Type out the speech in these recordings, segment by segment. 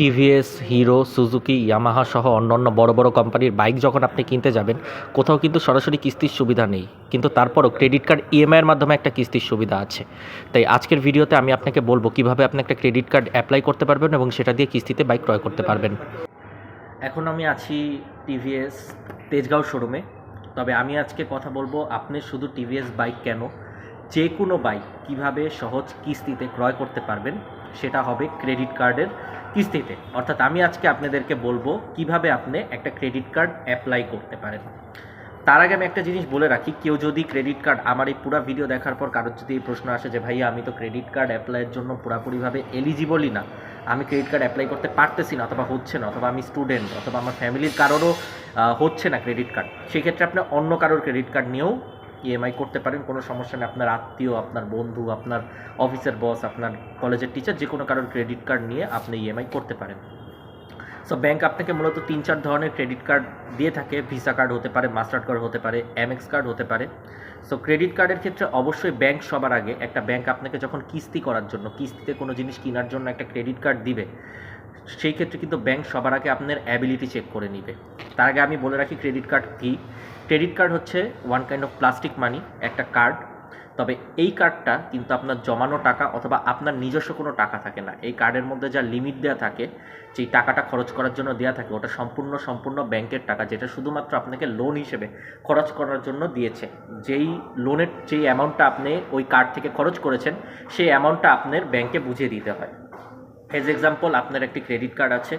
TVS, hero, Suzuki, Yamaha সহ অন্যান্য বড় বড় কোম্পানির বাইক যখন আপনি কিনতে যাবেন, কোথাও কিন্তু সরাসরি কিস্তির সুবিধা নেই। কিন্তু তারপরও ক্রেডিট কার্ড ইএমআইয়ের মাধ্যমে একটা কিস্তির সুবিধা আছে। তাই আজকের ভিডিওতে আমি আপনাকে বলবো কিভাবে আপনি একটা ক্রেডিট কার্ড অ্যাপ্লাই করতে পারবেন এবং সেটা দিয়ে কিস্তিতে বাইক ক্রয় করতে পারবেন। এখন আমি আছি টিভিএস তেজগাঁও শোরুমে। তবে আমি আজকে কথা বলবো আপনি শুধু টিভিএস বাইক কেন, যে কোনো বাইক কিভাবে সহজ কিস্তিতে ক্রয় করতে পারবেন, সেটা হবে ক্রেডিট কার্ডের কিস্তিতে। অর্থাৎ আমি আজকে আপনাদেরকে বলবো কিভাবে আপনি একটা ক্রেডিট কার্ড অ্যাপ্লাই করতে পারেন। তার আগে আমি একটা জিনিস বলে রাখি, কেউ যদি ক্রেডিট কার্ড, আমার এই পুরো ভিডিও দেখার পর কারোর যদি এই প্রশ্ন আসে যে ভাইয়া আমি তো ক্রেডিট কার্ড অ্যাপ্লাইয়ের জন্য পুরোপুরিভাবে এলিজিবলই না, আমি ক্রেডিট কার্ড অ্যাপ্লাই করতে পারতেছি না, অথবা হচ্ছে না, অথবা আমি স্টুডেন্ট, অথবা আমার ফ্যামিলির কারোরও হচ্ছে না ক্রেডিট কার্ড, সেক্ষেত্রে আপনি অন্য কারোর ক্রেডিট কার্ড নিয়েও ইএমআই করতে পারেন। কোনো সমস্যা নেই। আপনার আত্মীয়, আপনার বন্ধু, আপনার অফিসের বস, আপনার কলেজের টিচার, যে কোনো কারোর ক্রেডিট কার্ড নিয়ে আপনি ইএমআই করতে পারেন। সো ব্যাংক আপনাকে মূলত 3-4 ধরনের ক্রেডিট কার্ড দিয়ে থাকে। ভিসা কার্ড হতে পারে, মাস্টার কার্ড হতে পারে, এমএক্স কার্ড হতে পারে। সো ক্রেডিট কার্ডের ক্ষেত্রে অবশ্যই ব্যাংক সবার আগে, একটা ব্যাংক আপনাকে যখন কিস্তি করার জন্য, কিস্তিতে কোনো জিনিস কেনার জন্য একটা ক্রেডিট কার্ড দিবে, সেই ক্ষেত্রে কিন্তু ব্যাংক সবার আগে আপনার অ্যাবিলিটি চেক করে নিবে। তার আগে আমি বলে রাখি ক্রেডিট কার্ড কী। ক্রেডিট কার্ড হচ্ছে ওয়ান কাইন্ড অফ প্লাস্টিক মানি, একটা কার্ড। তবে এই কার্ডটা কিন্তু আপনার জমানো টাকা অথবা আপনার নিজস্ব কোনো টাকা থাকে না। এই কার্ডের মধ্যে যা লিমিট দেওয়া থাকে, যেই টাকাটা খরচ করার জন্য দেওয়া থাকে, ওটা সম্পূর্ণ ব্যাংকের টাকা, যেটা শুধুমাত্র আপনাকে লোন হিসেবে খরচ করার জন্য দিয়েছে। যেই লোনের যেই অ্যামাউন্টটা আপনি ওই কার্ড থেকে খরচ করেছেন, সেই অ্যামাউন্টটা আপনার ব্যাংকে বুঝিয়ে দিতে হয়। এজ এক্সাম্পল, আপনার একটি ক্রেডিট কার্ড আছে,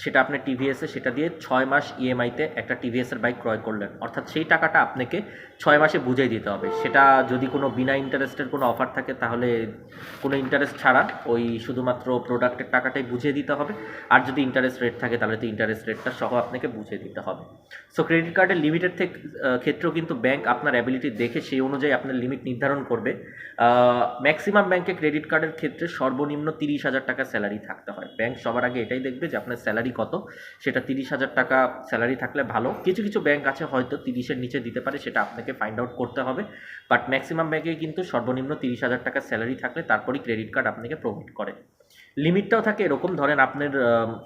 সেটা আপনি টিভিএসে, সেটা দিয়ে 6 মাস ইএমআইতে একটা টিভিএসের বাইক ক্রয় করলেন। অর্থাৎ সেই টাকাটা আপনাকে 6 মাসে বুঝিয়ে দিতে হবে। সেটা যদি কোনো বিনা ইন্টারেস্টের কোনো অফার থাকে, তাহলে কোনো ইন্টারেস্ট ছাড়া ওই শুধুমাত্র প্রোডাক্টের টাকাটাই বুঝিয়ে দিতে হবে। আর যদি ইন্টারেস্ট রেট থাকে, তাহলে তো ইন্টারেস্ট রেটটা সহ আপনাকে বুঝিয়ে দিতে হবে। সো ক্রেডিট কার্ডের লিমিটের ক্ষেত্রেও কিন্তু ব্যাংক আপনার অ্যাবিলিটি দেখে সেই অনুযায়ী আপনার লিমিট নির্ধারণ করবে। ম্যাক্সিমাম ব্যাংকে ক্রেডিট কার্ডের ক্ষেত্রে সর্বনিম্ন 30,000 টাকা স্যালারি থাকতে হয়। ব্যাংক সবার আগে এটাই দেখবে যে আপনার স্যালারি কত, সেটা 30,000 টাকা স্যালারি থাকলে ভালো। কিছু কিছু ব্যাংক আছে হয়তো 30-এর নিচে দিতে পারে, সেটা আপনাকে ফাইন্ড আউট করতে হবে। বাট ম্যাক্সিমাম ব্যাংকে কিন্তু সর্বনিম্ন 30,000 টাকা স্যালারি থাকলে তারপরেই ক্রেডিট কার্ড আপনাকে প্রোভাইড করে। লিমিটটাও থাকে এরকম, ধরেন আপনার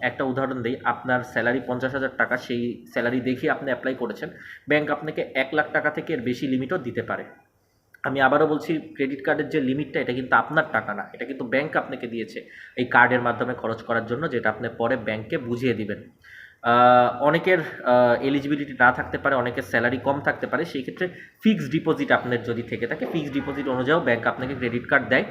একটা উদাহরণ দিই, আপনার স্যালারি 50,000 টাকা, সেই স্যালারি দেখে আপনি অ্যাপ্লাই করেছেন, ব্যাংক আপনাকে 1,00,000 টাকা থেকে এর বেশি লিমিটও দিতে পারে। আমি আবারও বলছি, ক্রেডিট কার্ডের যে লিমিটটা, এটা কিন্তু আপনার টাকা না, এটা কিন্তু ব্যাংক আপনাকে দিয়েছে এই কার্ডের মাধ্যমে খরচ করার জন্য, যেটা আপনি পরে ব্যাংকে বুঝিয়ে দিবেন। অনেকের এলিজিবিলিটি না থাকতে পারে, অনেকের স্যালারি কম থাকতে পারে, সেই ক্ষেত্রে ফিক্সড ডিপোজিট আপনার যদি থেকে থাকে, ফিক্সড ডিপোজিট অনুযায়ীও ব্যাংক আপনাকে ক্রেডিট কার্ড দেয়।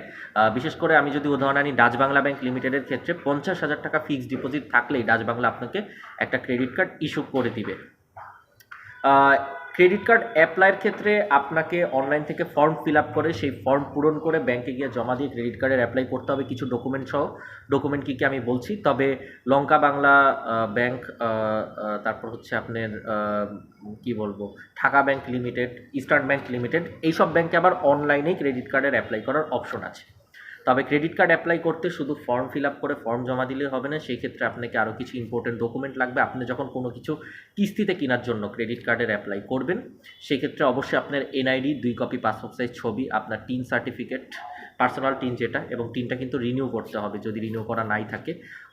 বিশেষ করে আমি যদি উদাহরণ আনি ডাচ বাংলা ব্যাংক লিমিটেডের ক্ষেত্রে, 50,000 টাকা ফিক্সড ডিপোজিট থাকলেই ডাচ বাংলা আপনাকে একটা ক্রেডিট কার্ড ইস্যু করে দিবে। ক্রেডিট কার্ড অ্যাপ্লাইয়ের ক্ষেত্রে আপনাকে অনলাইন থেকে ফর্ম ফিল আপ করে, সেই ফর্ম পূরণ করে ব্যাংকে গিয়ে জমা দিয়ে ক্রেডিট কার্ডের অ্যাপ্লাই করতে হবে কিছু ডকুমেন্ট সহ। ডকুমেন্ট কী কী আমি বলছি। তবে লঙ্কা বাংলা ব্যাংক, তারপর হচ্ছে আপনার কী বলবো, Dhaka bank limited, eastern bank limited, এইসব ব্যাংকে আবার অনলাইনেই ক্রেডিট কার্ডের অ্যাপ্লাই করার অপশন আছে। তবে ক্রেডিট কার্ড অ্যাপ্লাই করতে শুধু ফর্ম ফিল আপ করে ফর্ম জমা দিলে হবে না, সেই ক্ষেত্রে আপনাকে আরও কিছু ইম্পর্টেন্ট ডকুমেন্ট লাগবে। আপনি যখন কোনো কিছু কিস্তিতে কেনার জন্য ক্রেডিট কার্ডের অ্যাপ্লাই করবেন, সেই ক্ষেত্রে অবশ্যই আপনার এনআইডি, 2 কপি পাসপোর্ট সাইজ ছবি, আপনার টিন সার্টিফিকেট, পার্সোনাল টিন যেটা, এবং টিনটা কিন্তু রিনিউ করতে হবে যদি রিনিউ করা নাই থাকে।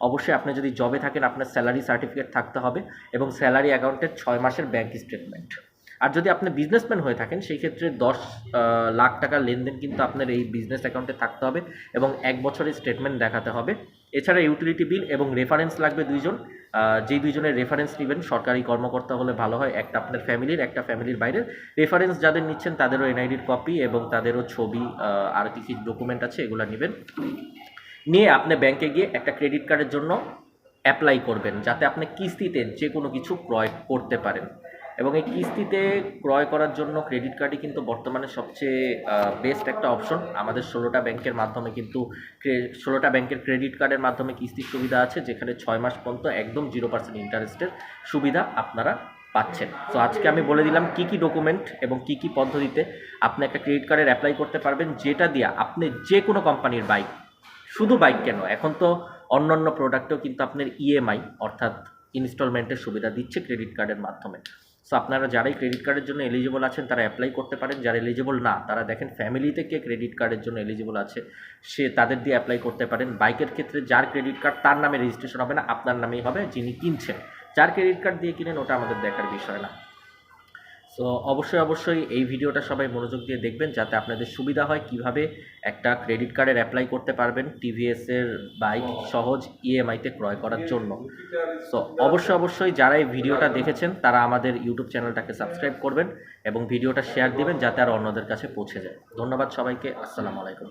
অবশ্যই আপনি যদি জবে থাকেন, আপনার স্যালারি সার্টিফিকেট থাকতে হবে এবং স্যালারি অ্যাকাউন্টের 6 মাসের ব্যাংক স্টেটমেন্ট। আর যদি আপনি বিজনেসম্যান হয়ে থাকেন, সেই ক্ষেত্রে 10 লাখ টাকার লেনদেন কিন্তু আপনার এই বিজনেস অ্যাকাউন্টে থাকতে হবে এবং 1 বছরের স্টেটমেন্ট দেখাতে হবে। এছাড়া ইউটিলিটি বিল এবং রেফারেন্স লাগবে 2 জন। যেই 2 জনের রেফারেন্স নেবেন সরকারি কর্মকর্তা হলে ভালো হয়, একটা আপনার ফ্যামিলির, একটা ফ্যামিলির বাইরের। রেফারেন্স যাদের নিচ্ছেন তাদেরও এনআইডির কপি এবং তাদেরও ছবি, আর কিছু ডকুমেন্ট আছে, এগুলো নেবেন। নিয়ে আপনি ব্যাংকে গিয়ে একটা ক্রেডিট কার্ডের জন্য অ্যাপ্লাই করবেন, যাতে আপনি কিস্তিতে যে কোনো কিছু ক্রয় করতে পারেন। এবং এই কিস্তিতে ক্রয় করার জন্য ক্রেডিট কার্ডই কিন্তু বর্তমানে সবচেয়ে বেস্ট একটা অপশন। আমাদের 16টা ব্যাংকের মাধ্যমে কিন্তু 16টা ব্যাংকের ক্রেডিট কার্ডের মাধ্যমে কিস্তির সুবিধা আছে, যেখানে 6 মাস পর্যন্ত একদম 0% ইন্টারেস্টের সুবিধা আপনারা পাচ্ছেন। তো আজকে আমি বলে দিলাম কী কী ডকুমেন্ট এবং কী কী পদ্ধতিতে আপনি একটা ক্রেডিট কার্ডের অ্যাপ্লাই করতে পারবেন, যেটা দিয়ে আপনি যে কোনো কোম্পানির বাইক, শুধু বাইক কেন, এখন তো অন্যান্য প্রোডাক্টেও কিন্তু আপনার ইএমআই অর্থাৎ ইনস্টলমেন্টের সুবিধা দিচ্ছে ক্রেডিট কার্ডের মাধ্যমে। সো আপনারা যারাই ক্রেডিট কার্ডের জন্য এলিজিবল আছেন তারা অ্যাপ্লাই করতে পারেন, যারা এলিজিবল না তারা দেখেন ফ্যামিলিতে কে ক্রেডিট কার্ডের জন্য এলিজিবল আছে সে তাদের দিয়ে অ্যাপ্লাই করতে পারেন। বাইকের ক্ষেত্রে যার ক্রেডিট কার্ড তার নামে রেজিস্ট্রেশন হবে না, আপনার নামেই হবে, যিনি কিনছেন। যার ক্রেডিট কার্ড দিয়ে কিনেন ওটা আমাদের দেখার বিষয় না। সো অবশ্যই এই ভিডিওটা সবাই মনোযোগ দিয়ে দেখবেন যাতে আপনাদের সুবিধা হয় কিভাবে একটা ক্রেডিট কার্ডের অ্যাপ্লাই করতে পারবেন টিভিএসের বাইক সহজ ইএমআইতে ক্রয় করার জন্য। সো অবশ্যই যারা এই ভিডিওটা দেখেছেন তারা আমাদের ইউটিউব চ্যানেলটাকে সাবস্ক্রাইব করবেন এবং ভিডিওটা শেয়ার দিবেন যাতে আর অন্যদের কাছে পৌঁছে যায়। ধন্যবাদ সবাইকে, আসসালামু আলাইকুম।